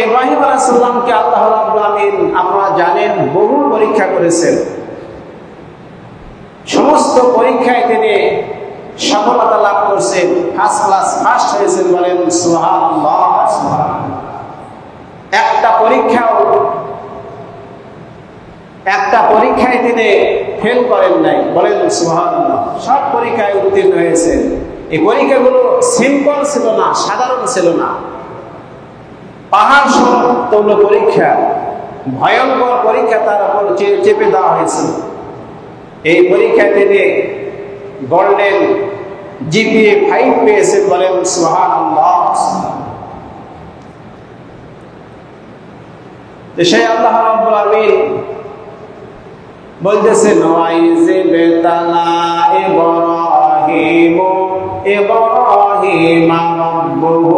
ইব্রাহিম আলাইহিস সালামকে আল্লাহ রাব্বুল আলামিন আপনারা জানেন বহু পরীক্ষা করেছেন। সমস্ত পরীক্ষায় তিনি সফলতা লাভ করেছেন, ফার্স্ট ক্লাস ফার্স্ট হয়েছেন। বলেন সুবহানাল্লাহ। একটা পরীক্ষায় তিনি ফেল করেন নাই। বলেন সুবহানাল্লাহ। সব পরীক্ষায় উত্তীর্ণ হয়েছেন। এই পরীক্ষাগুলো সিম্পল ছিল না, সাধারণ ছিল না, পাহাড় সমতুল্য পরীক্ষা, ভয়ঙ্কর পরীক্ষা তার উপর চেপে দেওয়া হয়েছিল। এই পরীক্ষায় তিনি গোল্ডেন জিপিএ 5 পেয়েছেন। বলেন সুবহানাল্লাহ। সেই আল্লাহ রাব্বুল আলামিন বলতেছেন ওয়াইযে বেতালা ইব্রাহিম রাব্বুহু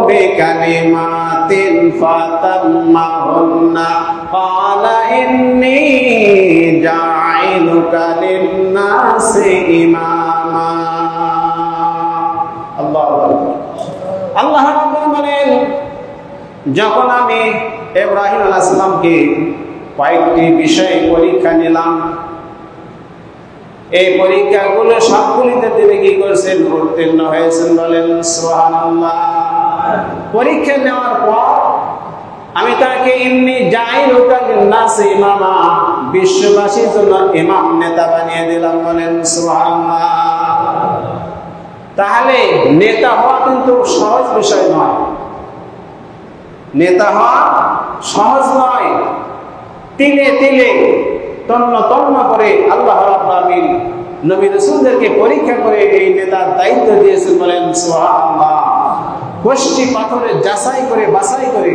বিকালিমাতিন ফাতাম্মাহুন্না ক্বালা ইন্নী জা'iলুকা লিন-নাসি ইমামা। আল্লাহু আকবার। আল্লাহ রাব্বুল বলেন, যখন আমি ইব্রাহিম আলাইহিস সালামকে কয়েকটি বিষয়ে পরীক্ষা নিলাম, এই পরীক্ষাগুলো সবগুলিতে তিনি কি করেছেন? উত্তীর্ণ হয়েছেন। বলেন সুবহানাল্লাহ। পরীক্ষা নেওয়ার পর আমি তাকে ইন্নী জাইলুকা লিন-নাসি ইমামা, বিশ্ববাসীর জন্য ইমাম, নেতা বানিয়ে দিলাম। বলেন সুবহানাল্লাহ। তাহলে নেতা হওয়া কিন্তু সহজ বিষয় নয়। নেতা হওয়া সহজ নয়। তিলে তিলে তন্ন তন্ন করে আল্লাহ রাব্বুল আলামিন নবী রাসূলদেরকে পরীক্ষা করে এই নেতার দায়িত্ব দিয়েছেন। বলেন সুবহানাল্লাহ। কষ্টি পাথরে যাচাই করে বাছাই করে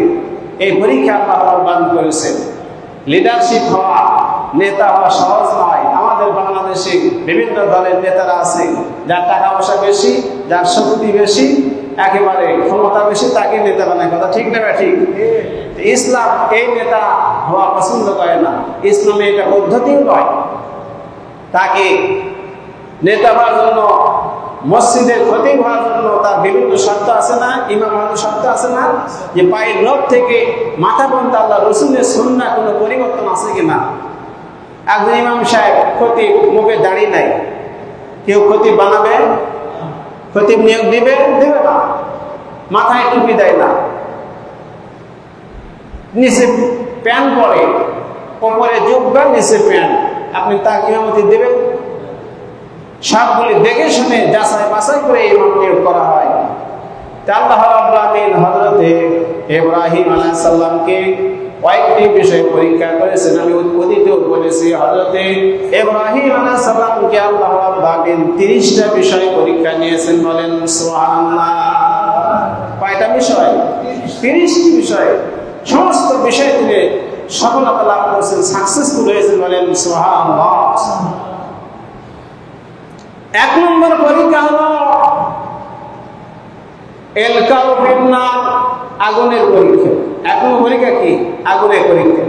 এই পরীক্ষা আল্লাহ প্রদান করেছেন। লিডারশিপ হওয়া, নেতা হওয়া সহজ নয়। আমাদের বাংলাদেশে বিভিন্ন দলের নেতারা আছে, যার টাকা পয়সা বেশি, যার শক্তি বেশি, একেবারে ক্ষমতা বেশি, তাকে নেতা বানায়। কথা ঠিক না? ঠিক। ইসলাম এই নেতা হওয়া পছন্দ করে না। ইসলামে এটা পদ্ধতিও নয়। তাকে নেতা হওয়ার জন্য, মসজিদের খতিব হওয়ার জন্য তার বিভিন্ন শর্ত আছে না? ইমাম হওয়ার শর্ত আছে না? যে পায়ের নখ থেকে মাথা পর্যন্ত আল্লাহ রসুলের সুন্নাহ কোনো পরিবর্তন আছে কিনা? একজন ইমাম সাহেব খতিব, মুখে দাড়ি নাই, কেউ খতিব বানাবে? খতিব নিয়োগ দিবে না। মাথায় টুপি দেয় না, নিচে প্যান্ট পরে, কোমরে জুব্বা, নিচে প্যান্ট, আপনি তাকে ইমামতি দেবেন? সবগুলি দেখে শুনে যাচাই বাছাই করে ইমাম নিয়োগ করা হয়। আল্লাহ রাব্বুল আলামিন হযরতে ইব্রাহিম আলাইহিস সালামকে কয়েকটি বিষয় পরীক্ষা করেছেন। আমি অতীতেও বলেছি, হযরতে ইব্রাহিম আলাইহিস সালামকে আল্লাহ রাব্বুল আলামিন 30টা বিষয় পরীক্ষা নিয়েছেন। বলেন সুবহানাল্লাহ। কয়টা বিষয়? 30টি বিষয়। সমস্ত বিষয় থেকে সফলতা লাভ করেছেন, সাকসেসফুল হয়েছেন। বলেন সুবহানাল্লাহ। 1 নম্বর পরীক্ষা হলো এলকাউ ফিন্নার, আগুনের পরীক্ষা। 1 নম্বর পরীক্ষা কি? আগুনের পরীক্ষা।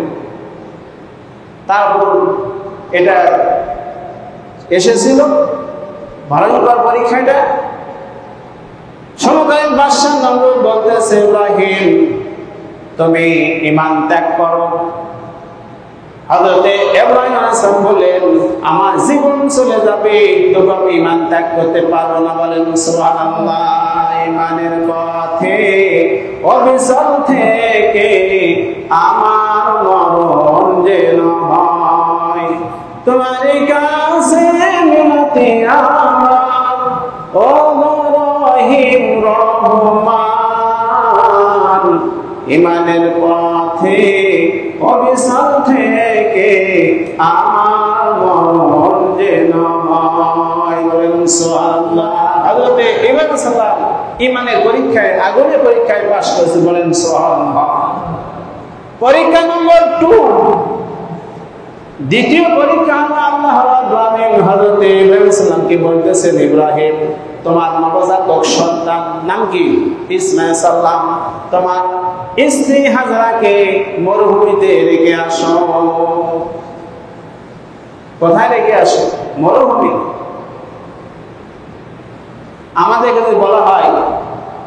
তারপর এটা এসেছিল ভয়ঙ্কর পরীক্ষাটা। সমকালীন বাদশা নমরুদ বলতেছে, ইব্রাহিম তুমি ঈমান ত্যাগ করো। হযরতে ইব্রাহিম আলাইহিস সালাম বললেন, আমার জীবন চলে যাবে, তবু আমি ঈমান ত্যাগ করতে পারবো না। বলেন সুবহানাল্লাহ। ঈমানের পথে অবিচল থেকে আমার মরণ যেন হয়, তোমার কাছে মিনতি আমার, ও রহিম রহমান। ঈমানের পথে অবিচল থেকে আমার মরণ যেন হয়। বলেন সুবহানাল্লাহ। হযরতে ইব্রাহিম সাল্লাল্লাহু ঈমানের পরীক্ষায়, আগুনের পরীক্ষায় পাস করেছে। বলেন সুবহানাল্লাহ। পরীক্ষা নম্বর 2, দ্বিতীয় পরীক্ষা হলো আল্লাহ রাব্বুল আলামিন হযরতে ইব্রাহিম সাল্লামকে বলতেছেন, ইব্রাহিম তোমার নবজাতক সন্তান নাম কি? ইসমাঈল সাল্লাম। তোমার স্ত্রী হাজরাকে মরুভূমিতে রেখে আসো। কোথায় রেখে আসো? মরুভূমি। আমাদের কাছে বলা হয়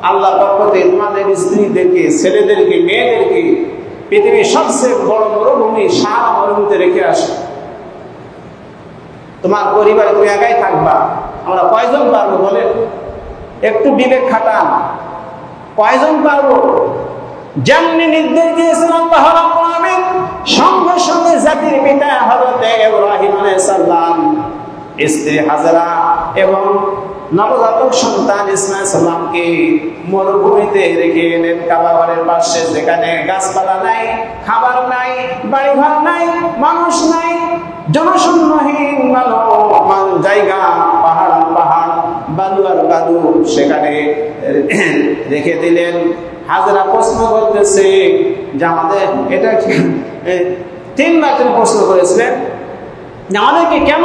আল্লাহ পক্ষ থেকে তোমাদের স্ত্রীদেরকে, ছেলেদেরকে, মেয়েদেরকে পৃথিবীর সবচেয়ে বড় মরুভূমি সাহারা মরুভূমিতে রেখে আসো। তোমার পরিবারে তুমি একাই থাকবা। আমরা কয়জন পারবো বলেন? একটু বিবেক খাটান, কয়জন পারবো? যেমনি নির্দেশ দিয়েছেন আল্লাহ রাব্বুল আলামিন, সঙ্গে সঙ্গে জাতির পিতা হযরত ইব্রাহিম আলাইহিস সালাম, স্ত্রী হাজেরা এবং নবজাতক সন্তান ইসমাঈল সালামকে মরুভূমিতে রেখে এলেন, কাবা ঘরের পাশে, যেখানে গাছপালা নাই, খাবার নাই, বাড়িঘর নাই, মানুষ নাই, জনশূন্যহীন জায়গা, পাহাড় পাহাড়, বালু আর বালু, সেখানে রেখে দিলেন। হাজেরা প্রশ্ন করতেছে যে আমাদের এটা কি, 3 বার তিনি প্রশ্ন করেছিলেন যে আমাদেরকে কেন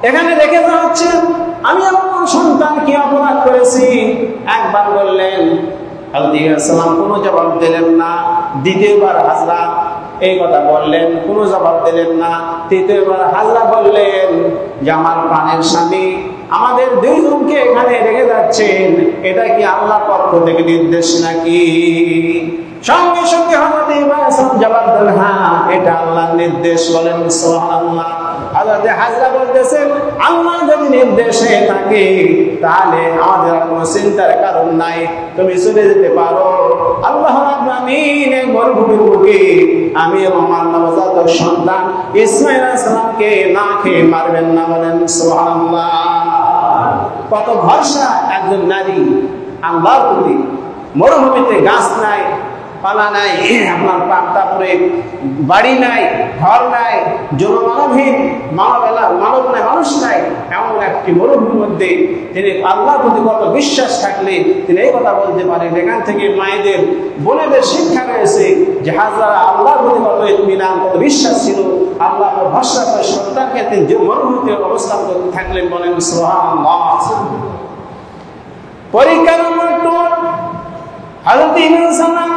এখানে রেখে দেওয়া হচ্ছে? আমি আমার সন্তান কি অপরাধ করেছি? একবার বললেন, হযরত ইসমাঈল কোনো জবাব দিলেন না। দ্বিতীয়বার হাজরা এই কথা বললেন, কোনো জবাব দিলেন না। তৃতীয়বার হাজরা বললেন যে আমার প্রাণের স্বামী, আমাদের 2 জনকে এখানে রেখে যাচ্ছেন, এটা কি আল্লাহর পক্ষ থেকে নির্দেশ নাকি? সঙ্গে সঙ্গে হযরত ইব্রাহিম জবাব দেন, হ্যাঁ এটা আল্লাহর নির্দেশ। বলেন সুবহানাল্লাহ। হযরত হাজরা বলতেছেন, আল্লাহ যদি নির্দেশ হয়ে থাকে তাহলে আমাদের আর কোনো চিন্তার কারণ নাই, তুমি চলে যেতে পারো। আল্লাহ রাব্বুল আলামিন মরুভূমির বুকে আমি এবং আমার নবজাতক সন্তান ইসমাঈল আলাইহিস সালামকে না খেয়ে মারবেন না। বলেন সুবহানাল্লাহ। কত ভরসা একজন নারী আল্লাহর প্রতি। মরুভূমিতে গাছ নাই, পালা নাই, আপনার তারপরে বাড়ি নাই, ঘর নাই, জনমানবহীন, মানব নাই, মানুষ নাই, এমন একটি মরুভূমির মধ্যে তিনি আল্লাহর প্রতি কত বিশ্বাস থাকলে তিনি এই কথা বলতে পারেন। এখান থেকে মায়েদের, বোনেদের শিক্ষা রয়েছে যে হাজরা আল্লাহর প্রতি কত ইতমিনান, কত বিশ্বাস ছিল। আল্লাহ ভরসা করে সন্তানকে তিনি যে মরুভূমিতে অবস্থান করতে থাকলেন। বলেন সুবহানাল্লাহ। পরীক্ষা নম্বর 2, হযরত ইব্রাহিম সালাম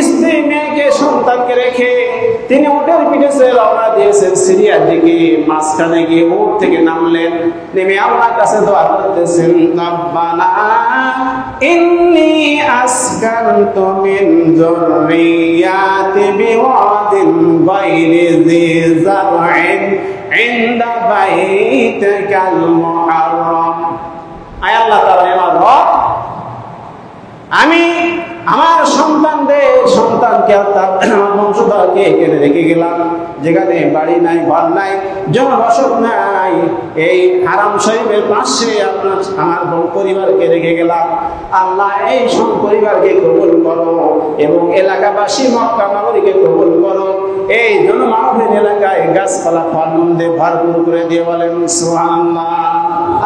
স্ত্রী, মেয়েকে, সন্তানকে রেখে তিনি উটের পিঠে রওনা দিয়েছেন সিরিয়ার দিকে। মাঝখানে গিয়ে উট থেকে নামলেন, নেমে আল্লাহর কাছে দোয়া করতেছেন, রব্বানা ইন্নী আসকানতু মিন যুররিয়াতি বিওয়াদিন গায়রি যি যারইন ইনদা বাইতিকাল মুহাররম। আয় আল্লাহ তাআলা, আমার রব, আমি আমার সন্তানকে তার বংশধরকে এখানে রেখে গেলাম, যেখানে বাড়ি নাই, ঘর নাই, জনবসত নাই, এই হারাম শরীফের পাশে আমার পরিবারকে রেখে গেলাম। আল্লাহ এই সব পরিবারকে কবুল করো এবং এলাকাবাসী মক্কা নগরীকে কবুল করো। এই জনমানবহীন এলাকায় গাছপালা ফলমূল দিয়ে ভরপুর করে দিয়ে। বলেন সুবহানাল্লাহ।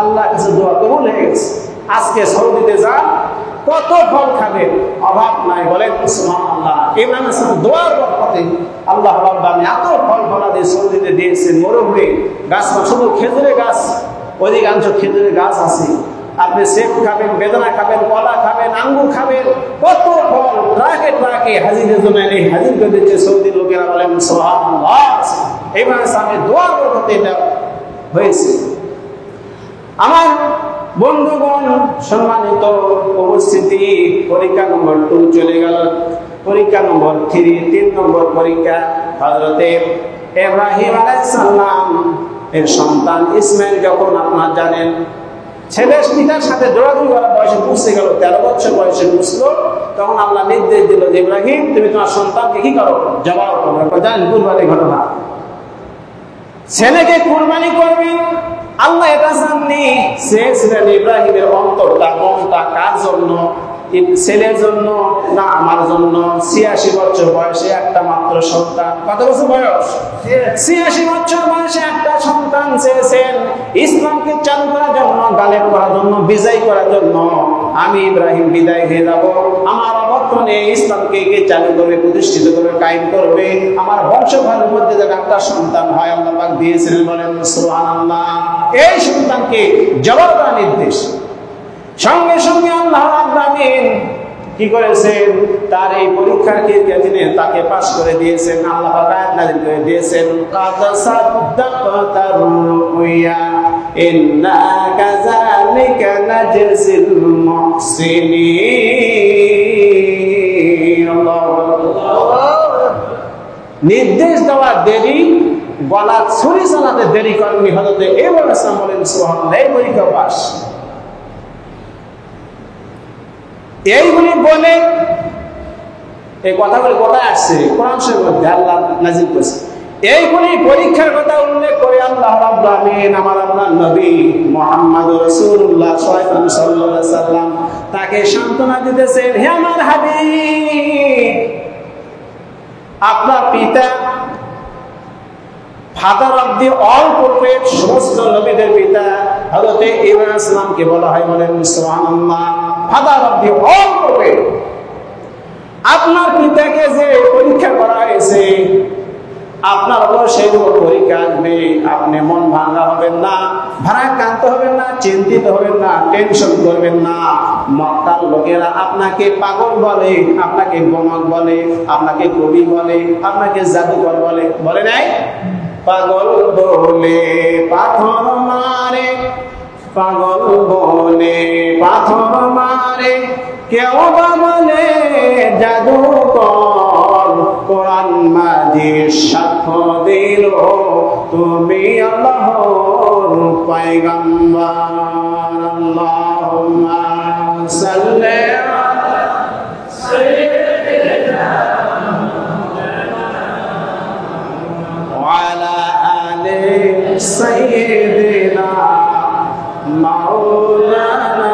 আল্লাহর কাছে দোয়া কবুল হয়ে গেছে। আজকে সৌদিতে যান, কত ফল খাবেন, অভাব নাই। বলেন সুবহানাল্লাহ। ইব্রাহিম আলাইহিস দোয়ার বরকতে আল্লাহ রাব্বুল আলামিন এত ফল ফলাদি সৌদিতে দিয়েছেন। মরুভূমি গাছ, শুধু খেজুরের গাছ, অধিকাংশ খেজুরের গাছ আছে। আপনি সেব খাবেন, বেদানা খাবেন, কলা খাবেন, আঙ্গুর খাবেন, কত ফল ট্রাকে ট্রাকে হাজিরের জন্য এই হাজির করে দিচ্ছে সৌদি লোকেরা। বলেন সুবহানাল্লাহ। ইব্রাহিম আলাইহিস দোয়ার বরকতে এটা হয়েছে। আমার বন্ধুগণ, সম্মানিত উপস্থিতি, পরীক্ষা নম্বর 2 চলে গেল। পরীক্ষা নম্বর 3 নম্বর পরীক্ষা। হযরত ইব্রাহিম আলাইহিস সালাম এর সন্তান ইসমাঈল যখন আপনারা জানেন ছেলের পিতার সাথে দৌড়াদৌড়ি করার বয়সে পৌঁছে গেল, 13 বছর বয়সে বুঝলো, তখন আল্লাহ নির্দেশ দিল যে ইব্রাহিম তুমি তোমার সন্তানকে কি করো, জবাই করো। জানেন কুরবানির ঘটনা, ছেলেকে কুরবানি করবেন। আল্লাহ এটা জাননি, চেয়েছিলেন ইব্রাহিমের অন্তরটা, মনটা কার জন্য? ছেলের জন্য না আমার জন্য? 86 বছর বয়সে একটা মাত্র সন্তান। কত বছর বয়স? 86 বছর বয়সে একটা সন্তান চেয়েছেন। ইসলামকে চালু করার জন্য, গালেব করার জন্য, বিজয় করার জন্য। আমি ইব্রাহিম বিদায় হয়ে যাব, আমার অবর্তনে ইসলামকে কে চালু করবে, প্রতিষ্ঠিত করবে, কায়েম করবে, আমার বংশধরের মধ্যে যেন একটা সন্তান হয়। আল্লাহ পাক দিয়েছিলেন। বলেন সুবহানাল্লাহ। এই সন্তানকে জবাব দেওয়ার নির্দেশ। সঙ্গে সঙ্গে আল্লাহ রাব্বুল আলামিন কি করেছেন, তার এই পরীক্ষার ক্ষেত্রে তিনি তাকে পাস করে দিয়েছেন। আল্লাহ পাক আয়াত নাযিল করে দিয়েছেন, কাদ সাদ্দাকতা রুইয়া ইন্না কাযালিকা কাযালিকা নাজজিল মুহসিনিন। আল্লাহু আকবার। নির্দেশ দেওয়া দেরি, গলা ছুরি চালাতে দেরি করেননি হযরত ইব্রাহিম আলাইহিস সালাম। বলেন সুবহানাল্লাহ। এই পরীক্ষা পাস। এইগুলি বলে এই কথাগুলি কোথায় আসছে? কোরআন শরীফের মধ্যে আল্লাহ নাযিল করেছে। এইগুলি পরীক্ষার কথা উল্লেখ করে আল্লাহ রাব্বুল আলামিন আমার আপনার নবী মুহাম্মদুর রাসূলুল্লাহ সাল্লাল্লাহু আলাইহি সাল্লাম তাকে সান্ত্বনা দিতেছেন, হে আমার হাবিব, আপনার পিতা father of the all prophet, সমস্ত নবীদের পিতা হযরত ইব্রাহিম আলাইহিস সালামকে বলা হয়। বলেন সুবহানাল্লাহ। Father of the all prophet. আপনার পিতাকে যে পরীক্ষা করা হয়েছে, আপনার উপর সেই পরীক্ষা আসবে। আপনি মন ভাঙা হবেন না, ভারাক্রান্ত হবেন না, চিন্তিত হবেন না, টেনশন করবেন না। মক্কার লোকেরা আপনাকে পাগল বলে, আপনাকে গমক বলে, আপনাকে কবি বলে, আপনাকে জাদুকর বলে। বলে নাই? পাগল বলে পাথর মারে, পাগল বলে পাথর মারে, কেউ বা বলে জাদুকর। কোরআন মাজিদ সাক্ষ্য দিল তুমি আল্লাহর পয়গম্বর। আল্লাহুম্মা সাল্লি আলা সাইয়্যিদিনা ওয়া আলা আলি সাইয়্যিদিনা মাওলানা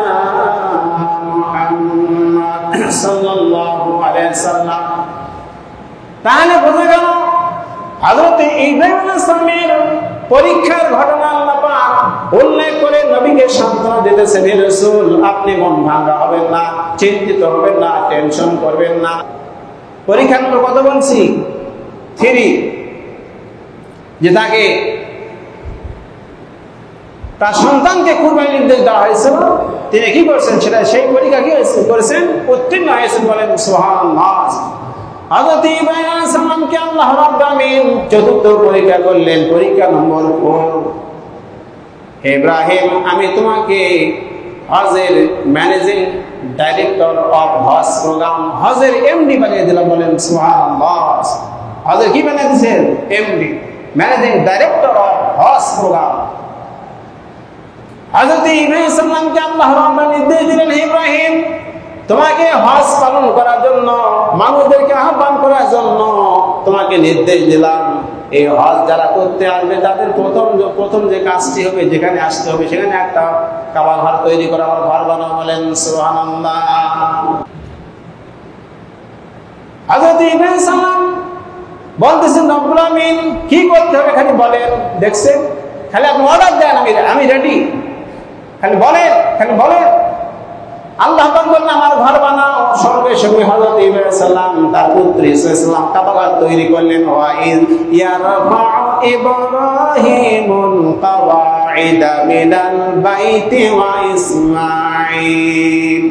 মুহাম্মদ সাল্লাল্লাহু আলাইহি ওয়াসাল্লাম। তাহলে বোঝা গেল হযরত ইব্রাহিম আলাইহিস সালামের পরীক্ষার ঘটনা আল্লাহ পাক উল্লেখ করে নবীকে সান্ত্বনা দিতেছেন, হে রাসূল, আপনি মন ভাঙা হবেন না, চিন্তিত হবেন না, টেনশন করবেন না। পরীক্ষা নম্বর কত বলছি? 3। যে তাকে তার সন্তানকে কুরবানির নির্দেশ দেওয়া হয়েছিল, তিনি কি করছেন? সেটা সেই পরীক্ষা কি করেছেন? উত্তীর্ণ হয়েছেন। বলেন সুবহানাল্লাহ। হযরত ইব্রাহিম আলাইহিস সালামকে আল্লাহ রাব্বুল আলামিন চতুর্থ পরীক্ষা করলেন, পরীক্ষা নম্বর 4। ইব্রাহিম, আমি তোমাকে হজের managing director of Hajj program, হজের এমডি বানিয়ে দিলাম। বলেন সুবহানাল্লাহ। হজের কি বানিয়ে দিয়েছেন? MD, managing director of Hajj program. হযরত ইব্রাহিম সাল্লামকে আল্লাহ রাব্বুল আলামিন নির্দেশ দিলেন, হে ইব্রাহিম, তোমাকে হজ পালন করার জন্য, মানুষদেরকে আহ্বান করার জন্য তোমাকে নির্দেশ দিলাম। এই হজ যারা করতে আসবে তাদের প্রথম যে কাজটি হবে, যেখানে আসতে হবে সেখানে একটা কাবা ঘর তৈরি করা, আমার ঘর বানাও। বলেন সুবহানাল্লাহ। হযরত ইব্রাহিম সাল্লাম বলতেছেন, রব্বুল আমিন কি করতে হবে খালি বলেন। দেখছেন, খালি আপনি অর্ডার দেন, আমি রেডি, খালি বলেন, খালি বলেন। আল্লাহ পাক বললেন, আমার ঘর বানাও। সঙ্গে সঙ্গে হযরত ইব্রাহিম সাল্লাম তার পুত্র ইসমাঈল কাবা ঘর তৈরি করলেন। ওয়া ইয ইয়ারফাউ ইব্রাহিমুল কাওয়াইদা মিনাল বাইতি ওয়া ইসমাঈল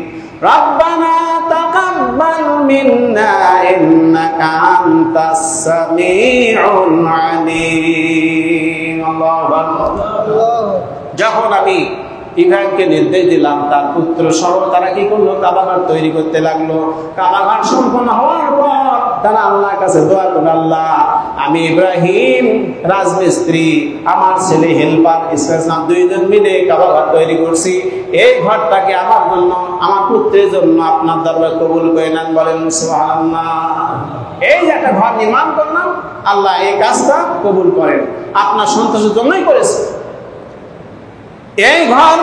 রাব্বানা তাকাব্বাল মিন্না ইন্নাকা আনতাস সামিউল আলিম। আল্লাহু আকবার। যখন আমি ইব্রাহিমকে নির্দেশ দিলাম, তার পুত্র সহ তারা কি করলো? কাবাঘর তৈরি করতে লাগলো। কাবাঘর সম্পন্ন হওয়ার পর তারা আল্লাহর কাছে দোয়া করল, আল্লাহ, আমি ইব্রাহিম রাজমিস্ত্রি, আমার ছেলে হেল্পার ইসমাঈল, দুইজন মিলে কাবাঘর তৈরি করছি। এই ঘরটাকে আমার জন্য, আমার পুত্রের জন্য আপনার দরবারে কবুল করে নেন। বলেন সুবহানাল্লাহ। এই যে একটা ঘর নির্মাণ করলাম, আল্লাহ এই কাজটা কবুল করেন, আপনার সন্তোষের জন্যই করেছে। এই ঘর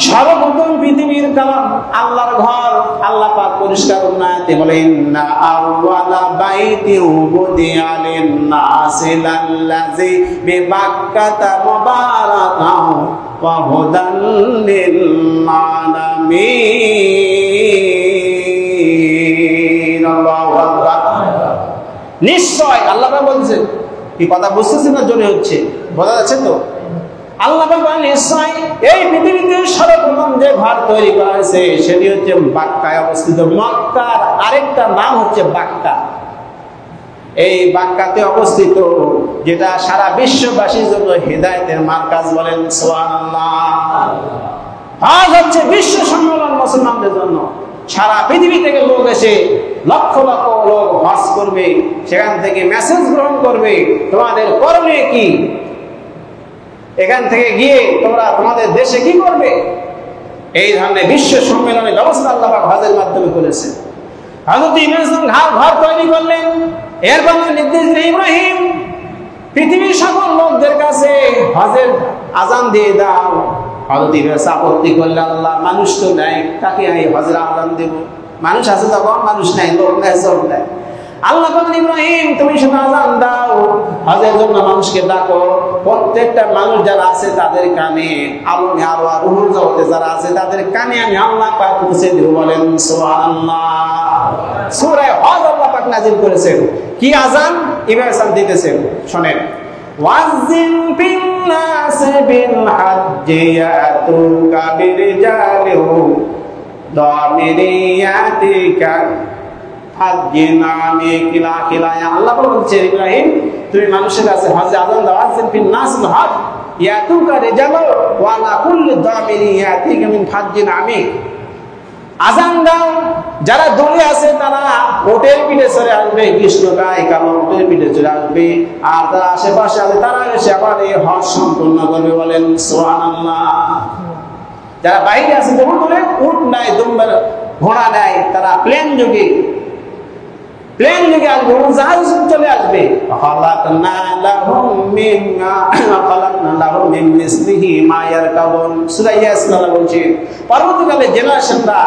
সর্বপ্রথম পৃথিবীর কালাম আল্লাহর ঘর। আল্লাহ পাক পরিষ্কার উন্নয়তে বলেন, ইন্না আউওয়ালা বাইতি উদিয়া লিন-নাসি লাল্লাযী বিবাক্কাতা মুবারাকান ওয়া হুদাল লিল-আলামিন। আল্লাহু আকবার। নিশ্চয় আল্লাহ পাক বলছেন, কি কথা বুঝতেছেন না? জোরে হচ্ছে, বোঝা যাচ্ছে তো? আল্লাহ বলেন, নিশ্চয় এই পৃথিবীতে সর্বপ্রথম যে ঘর তৈরি করা হয়েছে সেটি হচ্ছে বাক্কায় অবস্থিত। মক্কার আরেকটা নাম হচ্ছে বাক্কা। এই বাক্কাতে অবস্থিত, যেটা সারা বিশ্ববাসীর জন্য হিদায়াতের মার্কাজ। বলেন সুবহানাল্লাহ। হজ হচ্ছে বিশ্ব সম্মেলন মুসলমানদের জন্য। সারা পৃথিবী থেকে লোক এসে লক্ষ লক্ষ লোক হজ করবে, সেখান থেকে মেসেজ গ্রহণ করবে তোমাদের করণীয় কি, এখান থেকে গিয়ে তোমরা তোমাদের দেশে কি করবে। এই ধরনের বিশ্ব সম্মেলনের ব্যবস্থা আল্লাহ পাক হজের মাধ্যমে করেছে। হযরত ইব্রাহিম ঘর তৈরি করলেন, এরপর নির্দেশ দিলেন ইব্রাহিম পৃথিবীর সকল লোকদের কাছে হজের আজান দিয়ে দাও। হযরত ইব্রাহিম আপত্তি করলেন, আল্লাহ মানুষ তো নাই, কাকে আমি হজের আজান দেব? মানুষ আছে তখন, মানুষ নাই, লোক নাই, সব নাই। আল্লাহ বলেন ইব্রাহিম তুমি শুধু আজান দাও, হজের জন্য মানুষকে ডাকো। প্রত্যেকটা মানুষ যারা আছে তাদের কানে, আলমে আরওয়াহ রুহুল জগতে যারা আছে তাদের কানে আমি আল্লাহ পাক পৌঁছে দেব। বলেন সুবহানাল্লাহ। সূরা হজ আল্লাহ পাক নাযিল করেছেন। কি আজান ইব্রাহিম দিতেছেন শুনেন। ওয়াজ্জিন ফিন নাস বিল হাজ্জি ইয়াতুকা বিরিজালিহি দামিরিয়াতিকা আল্লাহ বলছে ইব্রাহিম তুমি মানুষের কাছে হজে আজান দাও। আযান ফিন নাস বিল হজ ইয়াতুকা রিজালু ওয়া আলা কুল্লি দামিরি ইয়াতিকা মিন ফাজ্জিন আমিক। আজান দাও, যারা দূরে আছে তারা ওটের পিঠে চলে আসবে, কৃষ্ণকায় কালো ওটের পিঠে চলে আসবে, আর যারা আশেপাশে আছে তারা এসে আবার এই হজ সম্পূর্ণ করবে। বলেন সুবহানাল্লাহ। যারা বাইরে আছে বহু দূরে, উট নাই, দুম্বার ঘোড়া নাই, তারা প্লেন যোগে আসবে, জাহাজ চলে আসবে। পরবর্তীকালে জেনারেশনরা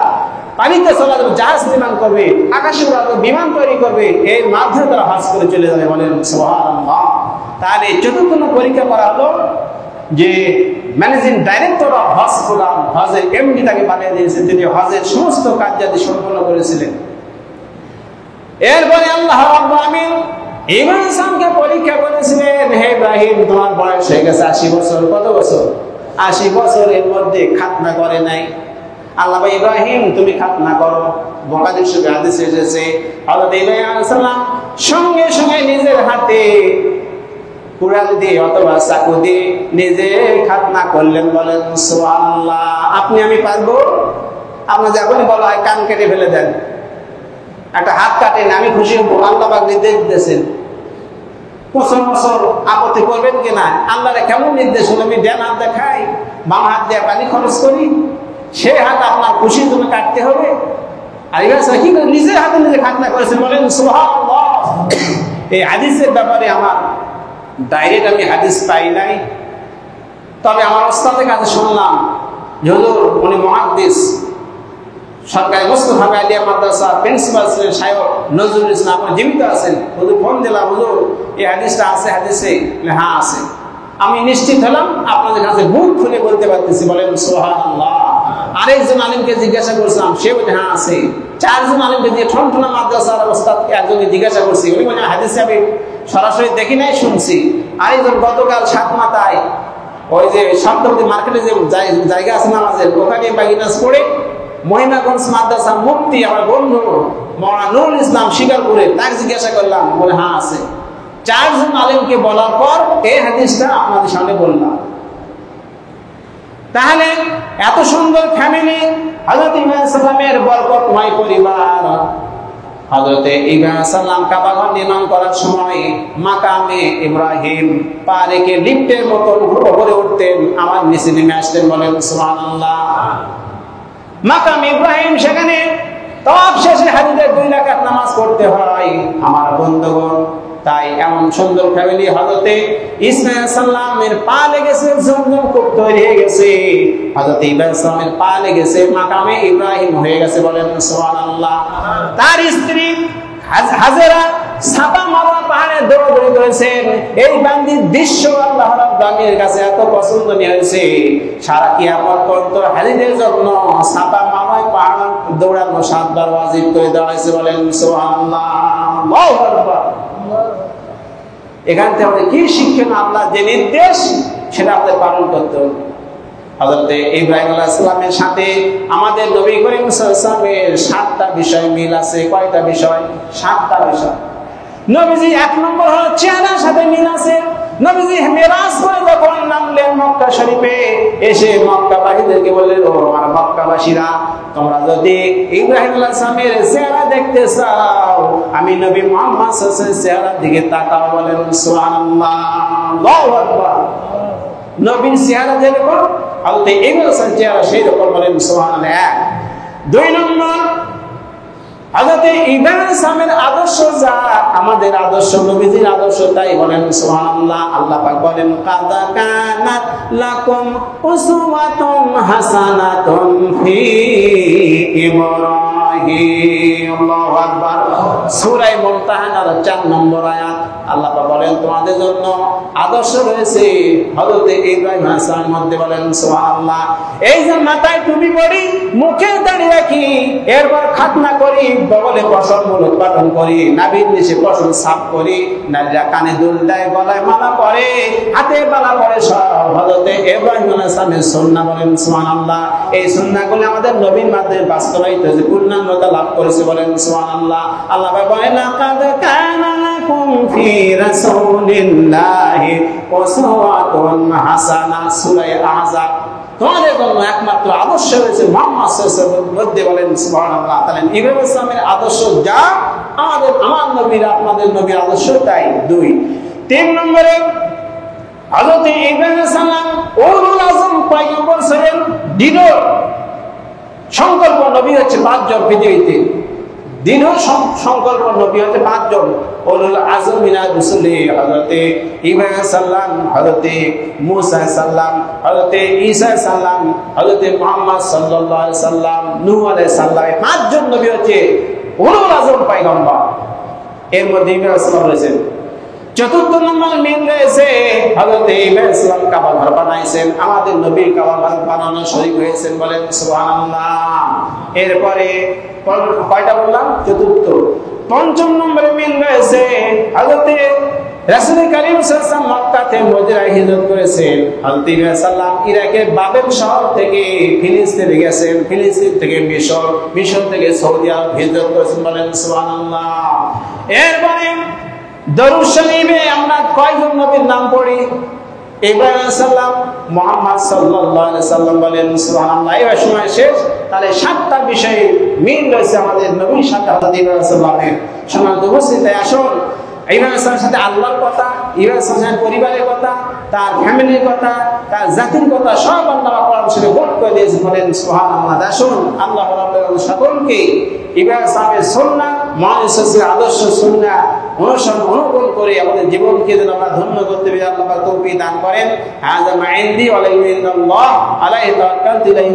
পানিতে চলা যাবে, জাহাজ নির্মাণ করবে, আকাশে উড়াবে, বিমান তৈরি করবে, এর মাধ্যমে তারা হজ করে চলে যাবে। বলেন সুবহানাল্লাহ। তাহলে চতুর্থ পরীক্ষা করা হলো যে managing director of Hajj program, হজের এমডি তাকে বানিয়ে দিয়েছেন, তিনি হজের সমস্ত কার্যাদি সম্পন্ন করেছিলেন। এরপরে আল্লাহ রাব্বুল আমিন ইব্রাহিমকে পরীক্ষা করেছিলেন, হে ইব্রাহিম তোমার বয়স হয়ে গেছে 80 বছর। কত বছর? 80 বছরের মধ্যে খাতনা করে নাই। আল্লাহ বলে ইব্রাহিম তুমি খাতনা করো। বুখারী শরীফে হাদিস এসেছে হযরত ইব্রাহিম আলাইহিস সালাম সঙ্গে সঙ্গে নিজের হাতে কুড়াল দিয়ে অথবা চাকু দিয়ে নিজে খাতনা করলেন। বলেন সুবহানাল্লাহ। আপনি আমি পারবো? আপনার যখন বলা হয় কান কেটে ফেলে দেন, একটা হাত কাটেন, আমি খুশি হবো? আল্লাহ পাক নির্দেশ দিয়েছেন। বছর বছর আপত্তি করবেন কিনা? আল্লাহর কেমন নির্দেশ হলো আমি ডান হাত দেখাই, বাম হাত দিয়ে পানি খরচ করি, সেই হাত আপনার খুশির জন্য কাটতে হবে? আর ইব্রাহিম কি করে নিজের হাতে নিজে খাতনা করেছেন? বলেন সুবহানাল্লাহ। এই হাদিসের ব্যাপারে আমার ডাইরেক্ট আমি হাদিস পাই নাই, তবে আমার ওস্তাদের কাছে শুনলাম যে হুজুর উনি মুহাদ্দিস, সরকারি মুস্তাফা আলিয়া মাদ্রাসা প্রিন্সিপাল ছিলেন শায়খ নজরুল ইসলাম, আপনি জীবিত আছেন। হুজুর ফোন দিলাম, হুজুর এই হাদিসটা আছে হাদিসে? হ্যাঁ আছে। আমি নিশ্চিত হলাম, আপনাদের কাছে বুক খুলে বলতে পারতেছি। বলেন সুবহানাল্লাহ। আরেকজন আলিমকে জিজ্ঞাসা করছিলাম, সে বলে হ্যাঁ আছে। 4 জন আলিমকে দিয়ে ঠনঠনা মাদ্রাসার ওস্তাদকে একজনকে জিজ্ঞাসা করছি, উনি বলেন হাদিসে আমি সরাসরি দেখি নাই, শুনছি। আরেকজন গতকাল সাতমাথায় ওই যে সপ্তমী মার্কেটে যে জায়গা আছে নামাজের, ওখানে বাগিনাস পড়ে মহিমাগঞ্জ মাদ্রাসা মুফতি আমার বন্ধু মাওলানা নুরুল ইসলাম শিকারপুরে, তাকে জিজ্ঞাসা করলাম, বলে হ্যাঁ আছে। 4 জন আলেমকে বলার পর এই হাদিসটা আপনাদের সামনে বললাম। তাহলে এত সুন্দর ফ্যামিলি, হযরত ইব্রাহিম সাল্লামের বরকতময় পরিবার। হযরত ইব্রাহিম সাল্লাম কাবা ঘর নির্মাণ করার সময় মাকামে ইব্রাহিম পা রেখে লিফটের মতো উপরে উঠতেন, আমার নিচে নেমে আসতেন। বলেন সুবহানাল্লাহ। মাকাম ইব্রাহিম, সেখানে তাওয়াফ শেষে হাজিদের 2 রাকাত নামাজ পড়তে হয়। আমার বন্ধুগণ, তাই এমন সুন্দর ফ্যামিলি হযরতে ইসমাঈল সাল্লামের পা লেগেছে, জমজম কূপ তৈরি হয়ে গেছে, হযরত ইব্রাহিম সাল্লামের পা লেগেছে, মাকামে ইব্রাহিম হয়ে গেছে। বলেন সুবহানাল্লাহ। তার স্ত্রী হাজেরা সাফা মারওয়া পাহাড়ে দৌড়াদৌড়ি করেছেন। এই বান্দির দৃশ্য আল্লাহ রাব্বুল আলামিনের কাছে এত পছন্দনীয় হয়েছে, সারা কিয়ামত পর্যন্ত হাজিদের জন্য সাফা মারওয়া পাহাড় দৌড়ানো 7 বার ওয়াজিব করে দেওয়া হয়েছে। বলেন সুবহানাল্লাহ। আল্লাহু আকবার। এখান থেকে আমাদের কি শিক্ষণ? আল্লাহ যে নির্দেশ সেটা আমাদের পালন করতে হবে। হযরত ইব্রাহিম আলাইহিস সালামের সাথে আমাদের নবী করিম সাল্লাল্লাহু আলাইহি ওয়াসাল্লামের 7টা বিষয় মিল আছে। কয়টা বিষয়? 7টা বিষয়। নবীজি 1 নম্বর হলো চেহারার সাথে মিল আছে। নবীজি মেরাজ করে যখন নামলেন মক্কা শরীফে, এসে মক্কাবাসীদেরকে বললেন, ও আমার মক্কাবাসীরা, তোমরা যদি ইব্রাহিম আলাইহিস সালামের চেহারা দেখতে চাও, আমি নবী মুহাম্মদ সাল্লাল্লাহু আলাইহি ওয়াসাল্লামের চেহারার দিকে তাকাও, বলেন সুবহানাল্লাহ, আল্লাহু আকবার। নবীর চেহারা যেরকম, হযরত ইব্রাহিম আলাইহিস সালামের চেহারা সেই রকম, বলেন সুবহানাল্লাহ। এক। দুই নম্বর, হযরত ইব্রাহিম আলাইহিস সালামের আদর্শ যা, আমাদের আদর্শ নবীজির আদর্শ তাই, বলেন সুবহানাল্লাহ। আল্লাহ পাক বলেন, কাদ কানাত লাকুম উসওয়াতুন হাসানাতুন ফি ইব্রাহিম, আল্লাহু আকবার। সূরা মুমতাহানার 4 নম্বর আয়াত। আল্লাহ পাক বলেন, তোমাদের জন্য আদর্শ রয়েছে হযরত ইব্রাহিম আলাইহিস সালামের মধ্যে, বলেন সুবহানাল্লাহ। এই যে মাথায় টুপি পরি, মুখে দাড়ি রাখি, এরপর খাতনা করি, বগলে পশম মুলক পাঠন করি, নাভির নিচে পশম সাফ করি, নারীরা কানে দুল দেয়, গলায় মালা পরে, হাতে মালা পরে, সব হযরত ইব্রাহিম আলাইহিস সালামের সুন্নাহ, বলেন সুবহানাল্লাহ। এই সুন্নাহগুলো আমাদের নবীর মাধ্যমে বাস্তবায়িত হয়েছে, পূর্ণাঙ্গতা লাভ করেছে, বলেন সুবহানাল্লাহ। আল্লাহ বলেন, লাকাদ কানা লাকুম ফি রাসূলিল্লাহি উসওয়াতুন হাসানাহ, সূরা আহজাব। তোমাদের জন্য একমাত্র আদর্শ রয়েছে মুহাম্মদ সাল্লাল্লাহু আলাইহি ওয়াসাল্লামের মধ্যে, বলেন সুবহানাল্লাহ। তাহলে ইব্রাহিম আলাইহিস সালামের আদর্শ যা, আমার নবীর আপনাদের নবীর আদর্শ তাই। দুই। তিন নম্বরে, হযরত ইব্রাহিম আলাইহিস সালাম উলুল আযম পয়গম্বর ছিলেন, দৃঢ় সংকল্প নবী হচ্ছে 5 জন পৃথিবীতে। দৃঢ় সংকল্প নবী হচ্ছে 5 জন। উলুল আযম মিনার রাসূলি হযরত ইব্রাহিম আলাইহিস সালাম, হযরত মূসা আলাইহিস সালাম, হযরত ঈসা আলাইহিস সালাম, হযরত মুহাম্মদ সাল্লাল্লাহু আলাইহি সাল্লাম, নূহ আলাইহিস সালাম। 5 জন নবী হচ্ছে উলুল আযম পয়গম্বর। এর মধ্যে ইব্রাহিম আলাইহিস সালাম রয়েছেন। চতুর্থ নম্বর মিল রয়েছে, হযরত ইব্রাহিম আলাইহিস সালাম কাবা ঘর বানাইছেন, আমাদের নবী কাবা ঘর বানানোর শরীক হয়েছেন, বলেন সুবহানাল্লাহ। এরপরে কয়টা বললাম? চতুর্থ। পঞ্চম নম্বরে মিল রয়েছে, হযরত রাসূল কারীম সাল্লাল্লাহু আলাইহি ওয়াসাল্লাম মক্কা থেকে মদিনায় হিজরত করেছেন, হযরত ইব্রাহিম আলাইহিস সালাম ইরাকের বাবেল শহর থেকে ফিলিস্তিনে গেছেন, ফিলিস্তিন থেকে মিশর, মিশর থেকে সৌদি আরব হিজরত করেছেন, বলেন সুবহানাল্লাহ। এরপরে দরুদ শরীফে আমরা কয়জন নবীর নাম পড়ি? ইব্রাহিম আলাইহিস সালাম, মুহাম্মদ সাল্লাল্লাহু আলাইহি ওয়াসাল্লাম, বলেন সুবহানাল্লাহ। এবার সময় শেষ। তাহলে 7টা বিষয়ে মিল রয়েছে আমাদের নবীর সাথে, হযরত ইব্রাহিম আলাইহিস সালামের। সম্মানিত উপস্থিতি, আসুন ইব্রাহিম আলাইহিস সালামের সাথে আল্লাহর কথা, ইব্রাহিম আলাইহিস সালামের পরিবারের কথা, তার ফ্যামিলির কথা, তার জাতির কথা সব আল্লাহ কোরআন শরীফে কোট করে দিয়েছেন, বলেন সুবহানাল্লাহ। আসুন আল্লাহ রাব্বুল আলামিন সকলকে ইব্রাহিম আলাইহিস সালামের সুন্নাহ, মুহাম্মদের আদর্শ সুন্নাহ অনুসরণ অনুকরণ করে আমাদের জীবনকে যেন আমরা ধন্য করতে পারি, আল্লাহ পাক তৌফিক দান করেন। হাযা মা ইনদি ওয়া লা ইলাহা ইল্লাল্লাহ আলাইহি তাওয়াক্কালতু ইলাইহি